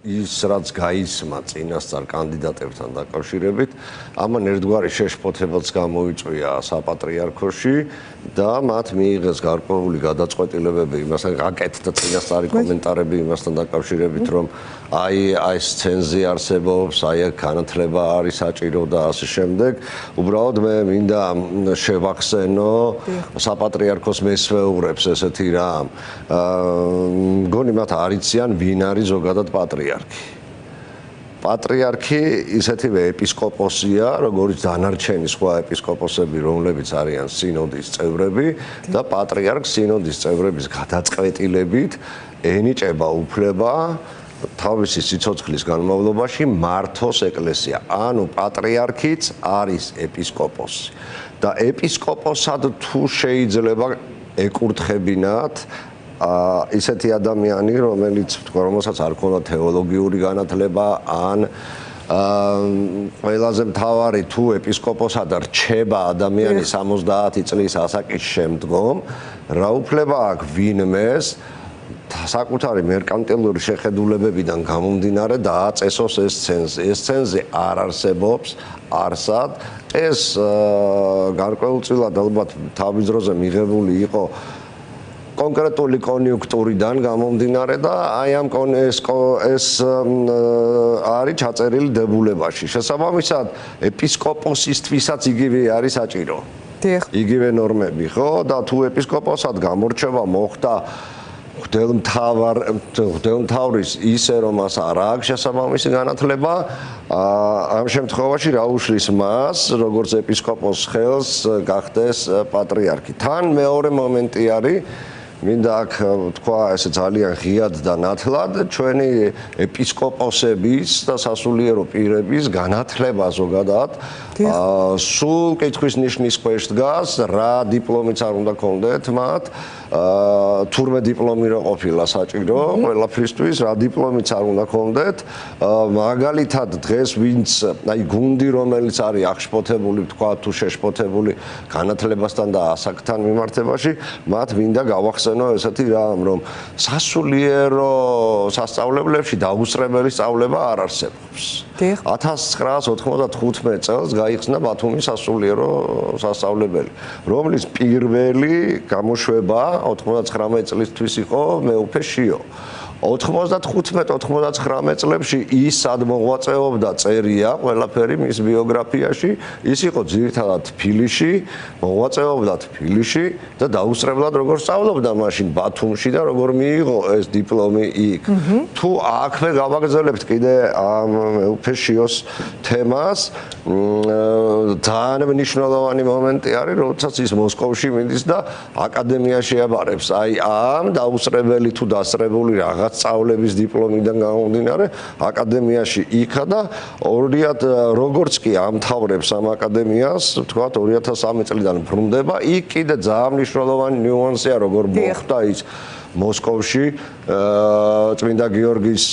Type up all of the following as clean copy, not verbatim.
ის რაც გაისმა წინასწარ კანდიდატებთან დაკავშირებით, ამან ერთგვარი შეშფოთებაც გამოიწვია საპატრიარქოში და მათ მიიღეს გარკვეული გადაწყვეტილებები იმასთან, აკეთდა წინასწარი კომენტარები იმასთან დაკავშირებით, რომ აი ეს ცენზი არსებობს, აი აქ განათლება არის საჭირო და ასე შემდეგ. უბრალოდ მე მინდა შევახსენო საპატრიარქოს მესვეურებს ესეთი რამ. მგონი მათ არ იციან ვინ არის ზოგადად პატრიარქი. პატრიარქი ისეთივე ეპისკოპოსია, როგორც დანარჩენი სხვა ეპისკოპოსები, რომლებიც არიან სინოდის წევრები და პატრიარქ სინოდის წევრების გადაწყვეტილებით ენიჭება უფლება თავისი სიცოცხლის განმავლობაში მართოს ეკლესია. ანუ პატრიარქიც არის ეპისკოპოსი. და ეპისკოპოსად თუ შეიძლება ეკურთხებინათ ისეთი ადამიანი, რომელსაც არ ქონდა თეოლოგიური განათლება, ან ყველაზე მთავარი თუ ეპისკოპოსად რჩება ადამიანი 70 წლის ასაკის შემდგომ, რა უფლება აქვს ვინმეს საკუთარი მერკანტილური შეხედულებებიდან გამომდინარე დააწესოს ეს ცენზი. ეს ცენზი არ არსებობს არსად. ეს გარკვეულწილად ალბათ თავის დროზე მიღებული იყო კონკრეტული კონიუნქტურიდან გამომდინარე და აი ამ ეს არის ჩაწერილი დებულებაში. შესაბამისად, ეპისკოპოსისთვისაც იგივე არის საჭირო. იგივე ნორმები, ხო? და თუ ეპისკოპოსად გამორჩევა მოხდა მღვდელმთავრის ისე რომ მას არ აქვს შესაბამისი განათლება, ამ შემთხვევაში რა უშლის მას, როგორც ეპისკოპოსს ხელს გახდეს პატრიარქი. თან მეორე მომენტი არის მინდა აქ თქვა ესე ძალიან ღიად და ნათლად ჩვენი ეპისკოპოსების და სასულიერო პირების განათლება ზოგადად სულ კითხვის ნიშნის ქვეშ დგას, რა დიპლომიც არ უნდა ქონდეთ მათ, თურმე დიპლომი რა ყოფილა საჭირო ყველაფრისთვის, რა დიპლომიც არ უნდა ქონდეთ, მაგალითად დღეს ვინც აი გუნდი რომელიც არის აღშფოთებული, თქვა თუ შეშფოთებული განათლებასთან და ასაკთან მიმართებაში, მათ მინდა გავახსენო ესეთი რამ, რომ სასულიერო სასწავლებლებში დაუსწრებელი სწავლება არ არსებობს. 1995 წელს გაიხსნა ბათუმის სასულიერო სასწავლებელი, რომლის პირველი გამოშვება 99 წლისთვის იყო მეუფე შიო. 95-99 წლებში ის სად მოღვაწეობდა წერია ყველაფერი მის ბიოგრაფიაში, ის იყო ძირითადად თბილისში, მოღვაწეობდა თბილისში და დაუსწრებლად როგორ სწავლობდა მაშინ ბათუმში და როგორ მიიღო ეს დიპლომი იქ. თუ აქვე გავაგრძელებთ კიდე ამ მეუფე შიოს თემას, ძალიან მნიშვნელოვანი მომენტი არის, როდესაც ის მოსკოვში მიდის და აკადემიაში აბარებს აი ამ დაუსწრებელი თუ დასწრებული რაღაც სწავლების დიპლომიდან გამომდინარე აკადემიაში იქა და როგორც კი ამთავრებს ამ აკადემიას, ვთქვათ 2003 წლიდან ბრუნდება, იქ კიდე ძალიან მნიშვნელოვანი ნიუანსია როგორ მოხდა ის მოსკოვში წმინდა გიორგის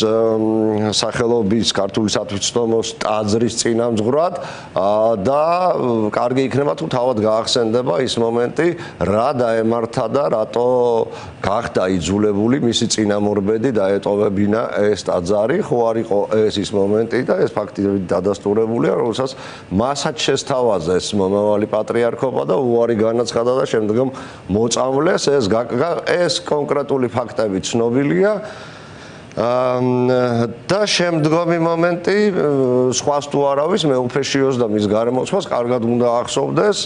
სახელობის ქართული სათვიცნომოს ტაძრის წინამძღვრად და კარგი იქნება თუ თავად გაახსენდება ის მომენტი, რა დაემართა და რატო გახდა იძულებული მისი წინამორბედი დაეტოვებინა ეს ტაძარი, ხო არ იყო ეს ის მომენტი და ეს ფაქტები დადასტურებულია, როდესაც მასაც შესთავაზეს მომავალი პატრიარქობა და უარი განაცხადა და შემდგომ მოწამლეს ეს კონკრეტული ფაქტები ცნობილია და შემდგომი მომენტი სხვას თუ არავის მეუფე შიოს და მის გარემოცვას კარგად უნდა ახსოვდეს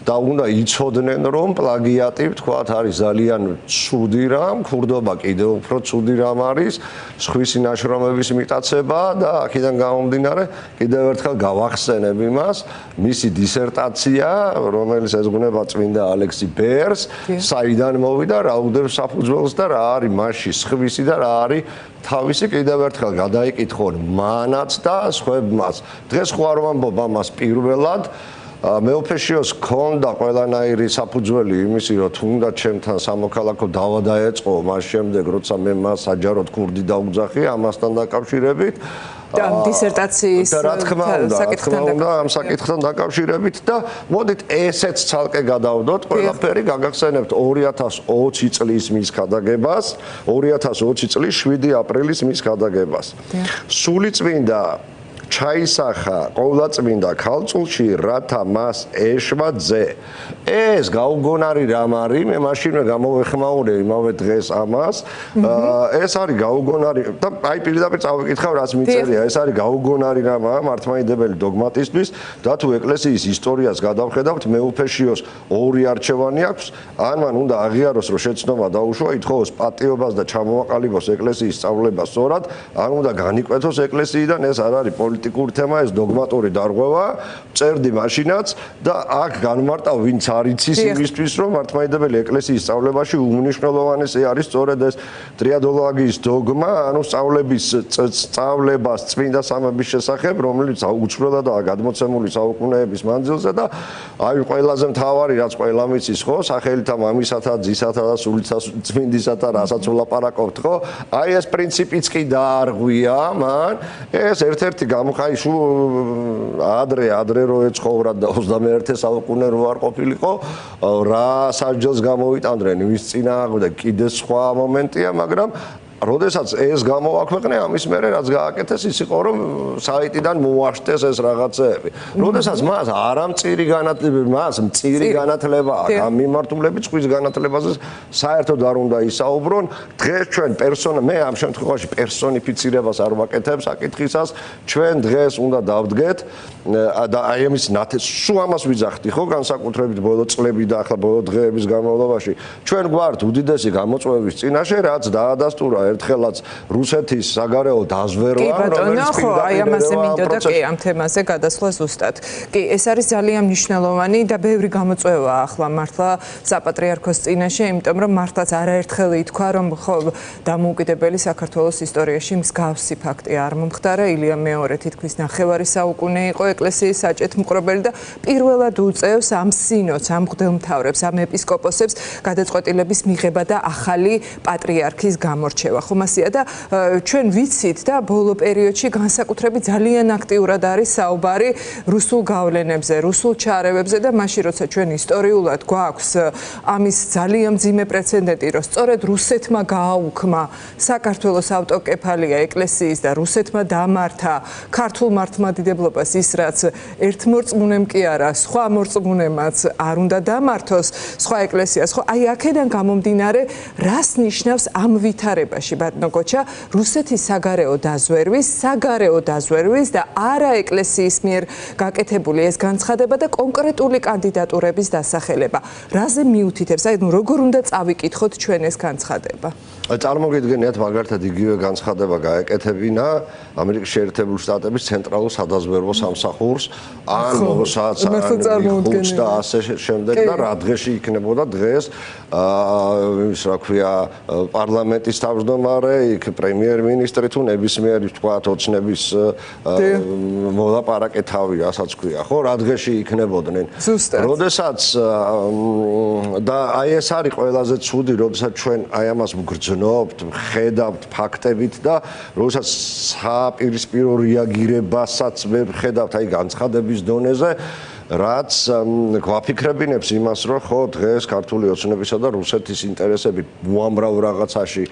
და უნდა იცოდნენ რომ პლაგიატი ვთქვათ არის ძალიან ცუდი რამ, ქურდობა კიდევ უფრო ცუდი რამ არის, სხვისი ნაშრომების მიტაცება და აქედან გამომდინარე კიდევ ერთხელ გავახსენებ იმას, მისი დისერტაცია, რომელიც ეძღვნება წმინდა ალექსი ბერს, საიდან მოვიდა, რა უდევს საფუძველს და რა არის მასში სხვისი და რა არის თავისი კიდევ ერთხელ გადაიკითხონ მანაც და სხვებმაც. დღეს ხო არ ვამბობ ამას პირველად, მეუფეშიოს ქონდა ყველანაირი საფუძველი იმისი, რომ თუნდაც ჩემთან სამოქალაქო დავა დაეწყო, მას შემდეგ როცა მე მას საჯაროდ ქურდი დაუძახი ამასთან დაკავშირებით. და დისერტაციის საკითხთან ამ საკითხთან დაკავშირებით და მოდით ესეც ცალკე გადავდოთ, ყველაფერი გაგახსენებთ 2020 წლის მის გადაგებას, 2020 წლის 7 აპრილის მის გადაგებას. სულიწმინდა ჩაისახა ყოვლადწმინდა ქალწულში, რათა მას ეშვა ძე. ეს გაუგონარი რამ არის, მე მაშინვე გამოვეხმაურე იმავე დღეს ამას. ეს არის გაუგონარი და აი პირდაპირ წავიკითხავ, რაც მიწერია, ეს არის გაუგონარი რამაა მართლმადიდებელი დოგმატისთვის და თუ ეკლესიის ისტორიას გადავხედავთ, მეუფეშიოს 2 არჩევანი აქვს, ან მან უნდა აღიაროს, რომ შეცნობა დაუშვა, ითხოვოს პატიობას და ჩამოაყალიბოს ეკლესიის სწავლება სწორად, ან უნდა განიკვეთოს ეკლესიიდან, ეს არ არის პოლიტიკური თემა, ეს დოგმატური დარღვევა, წერდი მაშინაც და აქ განმარტავ ვინც არ იცის იმისთვის, რომ მართლმადიდებელი ეკლესიის სწავლებაში უმნიშვნელოვანესი არის სწორედ ეს ტრიადოლოგიის დოგმა, ანუ სწავლებას წმინდა სამების შესახებ, რომელიც უჩვენადაა გადმოცემული საუკუნეების მანძილზე და აი ყველაზე მთავარი რაც ყველა მიცის ხო, სახელითა მამისათა, ძისათა და სულიწმინდისათა რასაც ვლაპარაკობთ ხო, აი ეს პრინციპიც კი დაარღვია მან, ეს ერთ-ერთი გამოხაიშუ ადრე რო ეცხოვრა და 21 საუკუნე რო არ ყოფილიყო, რა სასჯელს გამოვიტანდნენ ვის წინააღმდეგ კიდე სხვა მომენტია, მაგრამ როდესაც ეს გამოაქვეყნე, ამის მერე რაც გააკეთეს ის იყო, რომ საიტიდან მოაშტეს ეს რაღაცეები. როდესაც მას არამწირი განათლება აქვს, ამ მიმართულებით წყვის განათლებაზე საერთოდ არ უნდა ისაუბრონ. დღეს ჩვენ მე ამ შემთხვევაში პერსონიფიცირებას არ ვაკეთებ საკითხისას, ჩვენ დღეს უნდა დავდგეთ და აი ამის სულ ამას ვიძახდი ხო, განსაკუთრებით ბოლო წლები და ახლა ბოლო დღეების განმავლობაში. ჩვენ გვართ უდიდესი გამოწვევის წინაშე, რაც დაადასტურა ერთხელაც რუსეთის საგარეო დაზვერვა, რომელიც ხო, აი ამაზე მინდოდა კი ამ თემაზე გადასვლა ზუსტად. კი, ეს არის ძალიან მნიშვნელოვანი და ბევრი გამოწვევაა ახლა მართლა საპატრიარქოს წინაშე, იმიტომ რომ მართლაც არაერთხელ ითქვა, რომ ხო დამოუკიდებელი საქართველოს ისტორიაში მსგავსი ფაქტი არ მომხდარა. ილია მეორე თითქმის ნახევარი საუკუნე იყო ეკლესიის საჭეთმყრობელი და პირველად უწევს ამ სინოდს, ამ მღვდელმთავრებს, ამ ეპისკოპოსებს გადაწყვეტილების მიღება და ახალი პატრიარქის გამორჩევა. ხომასია და ჩვენ ვიცით და ბოლო პერიოდში განსაკუთრებით ძალიან აქტიურად არის საუბარი რუსულ გავლენებზე, რუსულ ჩარევებზე და მაშინ როცა ჩვენ ისტორიულად გვაქვს ამის ძალიან მძიმე პრეცედენტი, რომ სწორედ რუსეთმა გააუქმა საქართველოს ავტოკეფალია ეკლესიის და რუსეთმა დამართა ქართულ მართლმადიდებლობას ის რაც ერთ მორწმუნემ კი არა, სხვა მორწმუნემაც არ უნდა დამართოს სხვა ეკლესიას. ხო, აი აქედან გამომდინარე, რას ნიშნავს ამ ვითარებაში ბატონო გოჩა რუსეთის საგარეო დაზვერვის და არა ეკლესიის მიერ გაკეთებული ეს განცხადება და კონკრეტული კანდიდატურების დასახელება. რაზე მიუთითებს? აი როგორ უნდა წავიკითხოთ ჩვენ ეს განცხადება? წარმოგიდგენიათ მაგალითად იგივე განცხადება გაეკეთებინა ამერიკის შეერთებული შტატების ცენტრალურ სადაზვერვო სამსახურს ან მოსაცემს და ასე შემდეგ და რა დღეში იქნებოდა დღეს ის რა ქვია პარლამენტის თავმჯდომარე, იქ პრემიერ-მინისტრი თუ ნებისმიერი თქვათ ოცნების მოლაპარაკე თავი, რასაც ქვია, ხო, რა დღეში იქნებოდნენ. როდესაც და აი ეს არის ყველაზე ცუდი, როდესაც ჩვენ აი ამას ვგრძნობთ, ხედავთ ფაქტებით და როდესაც საპირისპირო რეაგირებასაც მე ვხედავთ აი განცხადების დონეზე, რაც გვაფიქრებინებს იმას, რომ ხო დღეს ქართული ოცნებისა და რუსეთის ინტერესები უამრავ რაღაცაში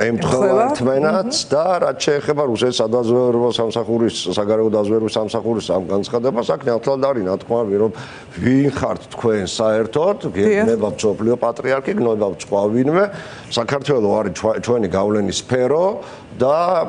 ემთხვევა ერთმანეთს და რაც შეეხება რუსეთის სადაზვერვო სამსახურის, საგარეო დაზვერვის სამსახურის ამ განცხადებას, აქ ნათლად არის ნათქვამი, რომ ვინ ხართ თქვენ საერთოდ, გეუბნებათ მსოფლიო პატრიარქი, გნებავთ სხვა ვინმე, საქართველოს არის ჩვენი გავლენის სფერო და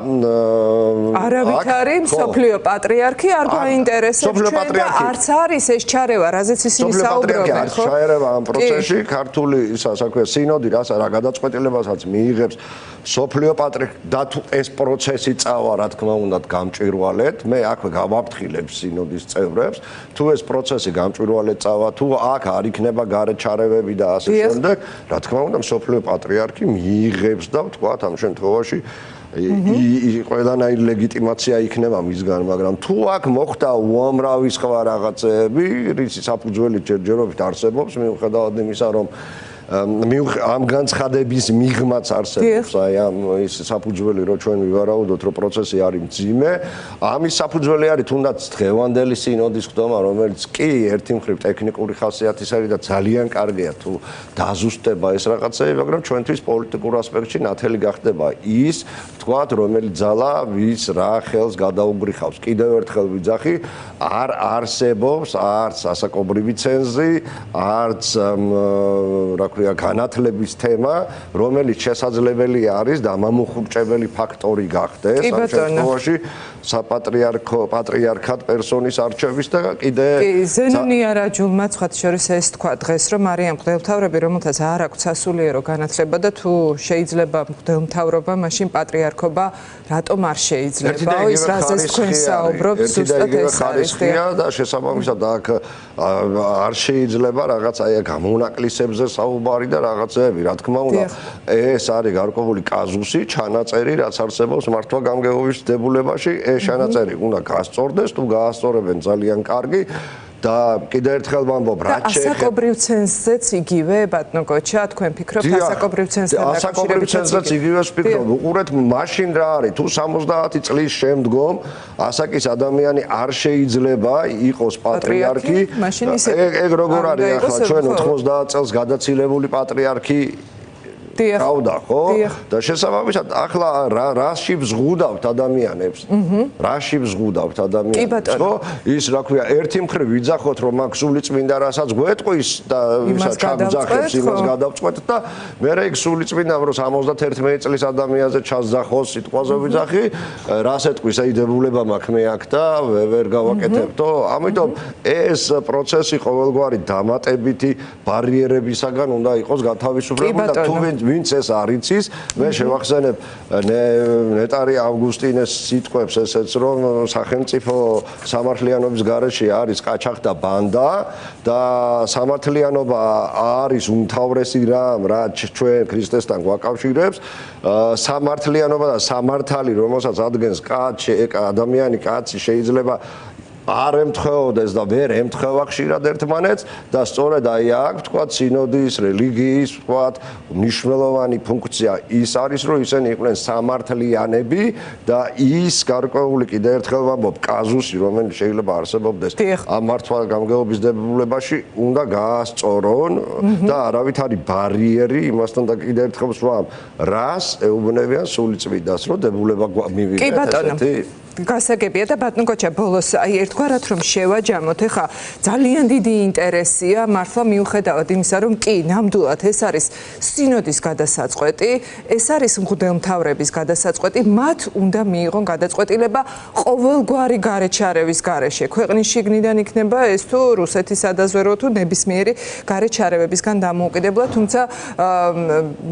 არავით არის მსოფლიო პატრიარქი არ გვაინტერესებს ჩვენ და არც არის ეს ჩარევა, რაზეც ისინი საუბრობენ, ხო? ჩაერევა ამ პროცესში, ქართული საქმე სინოდი რა გადაწყვეტილებასაც მიიღებს მსოფლიო პატრიარქი და თუ ეს პროცესი წავა, რა თქმა უნდა, გამჭვირვალედ, მე აქვე გავაფრთხილებ სინოდის წევრებს, თუ ეს პროცესი გამჭვირვალედ წავა, თუ აქ არ იქნება გარეთ ჩარევები და ასე შემდეგ, რა თქმა უნდა, მსოფლიო პატრიარქი მიიღებს და ვთქვათ ამ შემთხვევაში ყველანაირი ლეგიტიმაცია იქნება მისგან, მაგრამ თუ აქ მოხდა უამრავი სხვა რაღაცეები, რისი საფუძველი ჯერჯერობით არსებობს, მიუხედავად იმისა, რომ ამ განცხადების მიღმაც არსებობს, აი ამ ის საფუძველი, რომ ჩვენ ვივარაუდოთ, რომ პროცესი არის მძიმე, ამის საფუძველი არის თუნდაც დღევანდელი სინოდის ხდომა, რომელიც კი ერთი მხრივ ტექნიკური ხასიათის არის და ძალიან კარგია თუ დაზუსტება ეს რაღაცები, მაგრამ ჩვენთვის პოლიტიკურ ასპექტში ნათელი გახდება ის, თქვათ, რომელიც ძალა ვის რა ხელს გადაუგრიხავს. კიდევ ერთხელ ვიძახი, არ არსებობს არც ასაკობრივი ცენზი, არც რა ქვია განათლების თემა, რომელიც შესაძლებელი არის და მამოხურჭებელი ფაქტორი გახდეს ამ შემთხვევაში საპატრიარქად პერსონის არჩევის და კიდე ზენონი არაჯულმა ცხად შორის ეს თქვა დღეს, რომ არიან მღვდელმთავრები, რომელთაც არ აქვს სასულიერო განათლება და თუ შეიძლება მღვდელმთავრობა, მაშინ პატრიარქობა რატომ არ შეიძლება? ის რაზეც თქვენ საუბრობთ, ზუსტად ეს არის და შესაბამისად აქ არ შეიძლება რაღაც აი გამონაკლისებზე საუბარი და რაღაცეები, რა თქმა უნდა, ეს არის გარკვეული კაზუსი, ჩანაწერი, რაც არსებობს მართვა-გამგეობის დებულებაში, ეს ჩანაწერი უნდა გასწორდეს, თუ გაასწორებენ ძალიან კარგი და კიდევ ერთხელ ვამბობ, რაც შეეხება ასაკობრივ ცენზზეც იგივე, ბატონო კოჩა, თქვენ ფიქრობთ ასაკობრივ ცენზთან დაკავშირებით იგივეს ვფიქრობ. უყურეთ, მაშინ რა არის, თუ 70 წლის შემდგომ ასაკის ადამიანი არ შეიძლება იყოს პატრიარქი, ეგ როგორ არის ახლა ჩვენ 90 წელს გადაცილებული პატრიარქი გავდა, ხო? და შესაბამისად ახლა რაში ვზღუდავთ ადამიანებს? რაში ვზღუდავთ ადამიანებს, ხო? ის რა ქვია, ერთი მხრივ ვიძახოთ, რომ აქ სული წმინდა რასაც გვეტყვის და ვისაც ჩაგძახებს, იმას გადავწყვეტ და მერე იქ სული წმინდა, რომ 71 წლის ადამიანზე ჩასძახოს, სიტყვაზე ვიძახი, რას ეტყვის, აი დებულება მაქვს მე აქ და ვერ გავაკეთებთო. ამიტომ ეს პროცესი ყოველგვარი დამატებითი ბარიერებისაგან უნდა იყოს გათავისუფლებული და თუ ვინც ეს არ იცის, მე შევახსენებ ნეტარი ავგუსტინეს სიტყვებს ესეც, რომ სახელმწიფო სამართლიანობის გარეშე არის ყაჩაღ და ბანდა და სამართლიანობა არის უმთავრესი რამ, რაც ჩვენ ქრისტესთან გვაკავშირებს. სამართლიანობა და სამართალი, რომელსაც ადგენს ადამიანი, კაცი შეიძლება არ ემთხვეოდეს და ვერ ემთხვევა ხშირად ერთმანეთს და სწორედ აი აქ თქვა სინოდის, რელიგიის, თქვა მნიშვნელოვანი ფუნქცია ის არის, რომ ისინი იყვნენ სამართლიანები და ის გარკვეული კიდევ ერთხელ ვამბობ, კაზუსი, რომელიც შეიძლება არსებობდეს ამ მართვა-გამგეობის დებულებაში, უნდა გაასწორონ და არავითარი ბარიერი იმასთან და კიდევ ერთხელ ვსვამ, რას ეუბნებიან სულიწმინდას, რომ დებულება მივიღეთ ესეთი გასაგებია და ბატონო კოჩა ბოლოს აი ერთგვარად რომ შევაჯამოთ ეხა ძალიან დიდი ინტერესია მართლა მიუხედავად იმისა რომ კი ნამდვილად ეს არის სინოდის გადასაწყვეტი ეს არის მღვდელმთავრების გადასაწყვეტი მათ უნდა მიიღონ გადაწყვეტილება ყოველგვარი გარეჩარევის გარეშე ქვეყნის შიგნიდან იქნება ეს თუ რუსეთის სადაზვერო თუ ნებისმიერი გარეჩარევებისგან დამოუკიდებლად თუმცა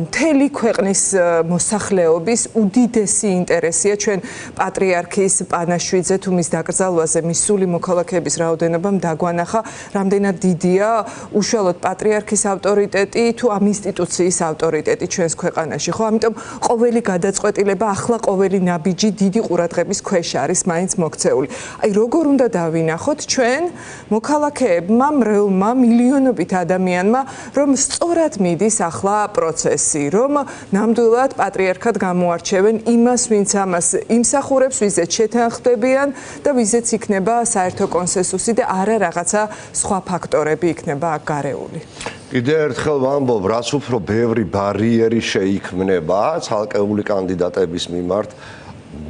მთელი ქვეყნის მოსახლეობის უდიდესი ინტერესია ჩვენ პატრიარქის პანაშვიძე თუ მის დაკრძალვაზე მისული მოქალაქეების რაოდენობამ დაგვანახა რამდენად დიდია უშუალოდ პატრიარქის ავტორიტეტი თუ ამ ინსტიტუციის ავტორიტეტი ჩვენს ქვეყანაში ხო ამიტომ ყოველი გადაწყვეტილება ახლა ყოველი ნაბიჯი დიდი ყურადღების ქვეშ არის მაინც მოქცეული აი როგორ უნდა დავინახოთ ჩვენ მოქალაქეებმა მრევლმა მილიონობით ადამიანმა რომ სწორად მიდის ახლა პროცესი რომ ნამდვილად პატრიარქად გამოარჩევენ იმას ვინც ამას იმსახურებს ვიზეც შეთანხმდებიან და ვიზეც იქნება საერთო კონსენსუსი და არა რაღაცა სხვა ფაქტორები იქნება აქ გარეული. კიდევ ერთხელ ვამბობ, რაც უფრო ბევრი ბარიერი შეიქმნება ცალკეული კანდიდატების მიმართ,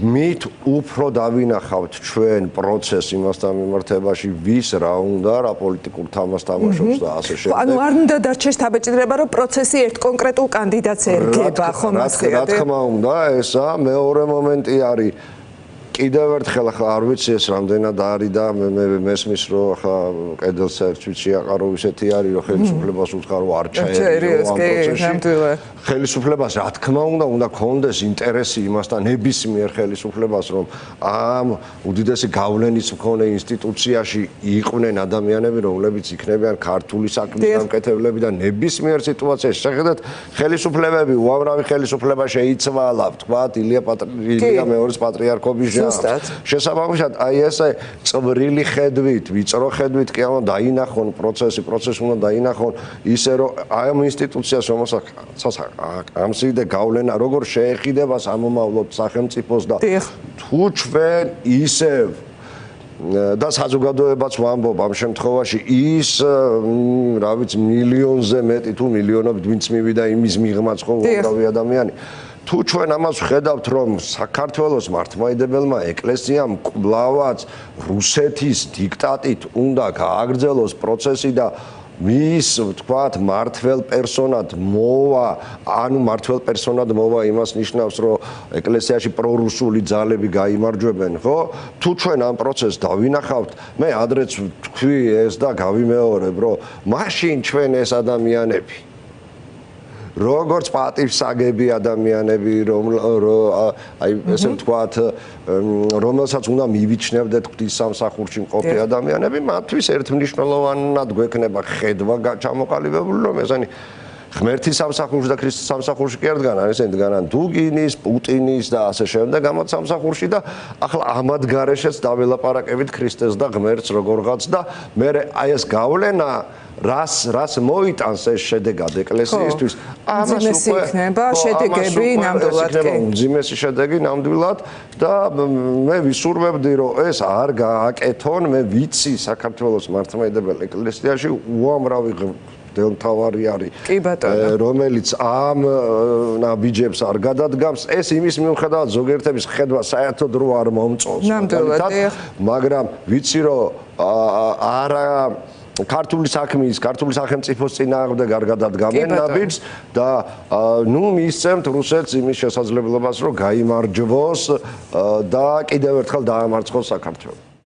მით უფრო დავინახავთ ჩვენ პროცესს იმასთან მიმართებაში, ვის რა უნდა, რა პოლიტიკურ თამას თამაშობს და ასე შემდეგ. ანუ არ უნდა დარჩეს დაბეჭდილება, რომ პროცესი ერთ კონკრეტულ კანდიდატს ერგება, ხომ ასე? რა თქმა უნდა, ესა მეორე მომენტი არის კიდევ ერთხელ ახლა არ ვიცი ეს რამდენად არის და მე მესმის რომ ახლა კედელს ერთ ვიცი აყარო ისეთი არის რომ ხელისუფლებას უთხარ რომ არ ჩაერიო ამ პროცესში ხელისუფლებას რა თქმა უნდა კონდეს ინტერესი იმასთან ნებისმიერ ხელისუფლებას რომ ამ უდიდესი გავლენის მქონე ინსტიტუციაში იყვნენ ადამიანები რომლებიც იქნებიან ქართული საქმის დამკეთებლები და ნებისმიერ სიტუაციაში შეხედეთ ხელისუფლებები უამრავი ხელისუფლება შეიცვალა თქვათ ილია მეორის პატრიარქობის შესაბამისად აი ესე წვრილი ხედვით, ვიწრო ხედვით კი ამ დაინახონ პროცესი უნდა დაინახონ ისე რომ აი ამ ინსტიტუციას რომელსაც ამ სიდე გავლენა როგორ შეეხიდება სამომავლოდ სახელმწიფოს და თუ ჩვენ ისევ და საზოგადოებაც ვამბობ ამ შემთხვევაში ის რა ვიცი მილიონზე მეტი თუ მილიონობით ვინც მივიდა იმის მიღმაც ხო უამრავი ადამიანი თუ ჩვენ ამას ვხედავთ რომ საქართველოს მართლმადიდებელმა ეკლესიამ კვლავაც რუსეთის დიქტატით უნდა გააგრძელოს პროცესი და მის თქვათ მართველ პერსონად მოვა ანუ მართველ პერსონად მოვა იმას ნიშნავს რომ ეკლესიაში პრორუსული ძალები გაიმარჯვებენ ხო თუ ჩვენ ამ პროცესს დავინახავთ მე ადრეც ვთქვი ეს და გავიმეორებ რომ მაშინ ჩვენ ეს ადამიანები როგორც პატივსაგები ადამიანები აი ესე ვთქვათ რომელსაც უნდა მივიჩნევდეთ ღვთის სამსახურში მყოფი ადამიანები მათთვის ერთმნიშვნელოვნად გვექნება ხედვა ჩამოყალიბებული რომ ესენი ღმერთის სამსახურში და ქრისტეს სამსახურში კი არ დგანან ესენი დგანან დუგინის, პუტინის და ასე შემდეგ ამათ სამსახურში და ახლა ამად გარეშეც დაველაპარაკებით ქრისტეს და ღმერთს როგორღაც და მე აი ეს გავლენა რას მოიტანს ეს შედეგად ეკლესიისთვის ამას უკვე იქნება შედეგები ნამდვილად კი უმძიმესი შედეგი ნამდვილად და მე ვისურვებდი რომ ეს არ გააკეთონ მე ვიცი საქართველოს მართლმადიდებელ ეკლესიაში უამრავი დელთავარი არის რომელიც ამ ნაბიჯებს არ გადადგამს ეს იმის მიუხედავად ზოგიერთების ხედვა საერთოდ რო არ მომწონს მაგრამ ვიცი რომ არა ქართული საქმის, ქართული სახელმწიფოს წინააღმდეგ არ გადადგამენ ნაბიჯს და ნუ მისცემთ რუსეთს იმის შესაძლებლობას რომ გაიმარჯვოს და კიდევ ერთხელ დაამარცხოს საქართველო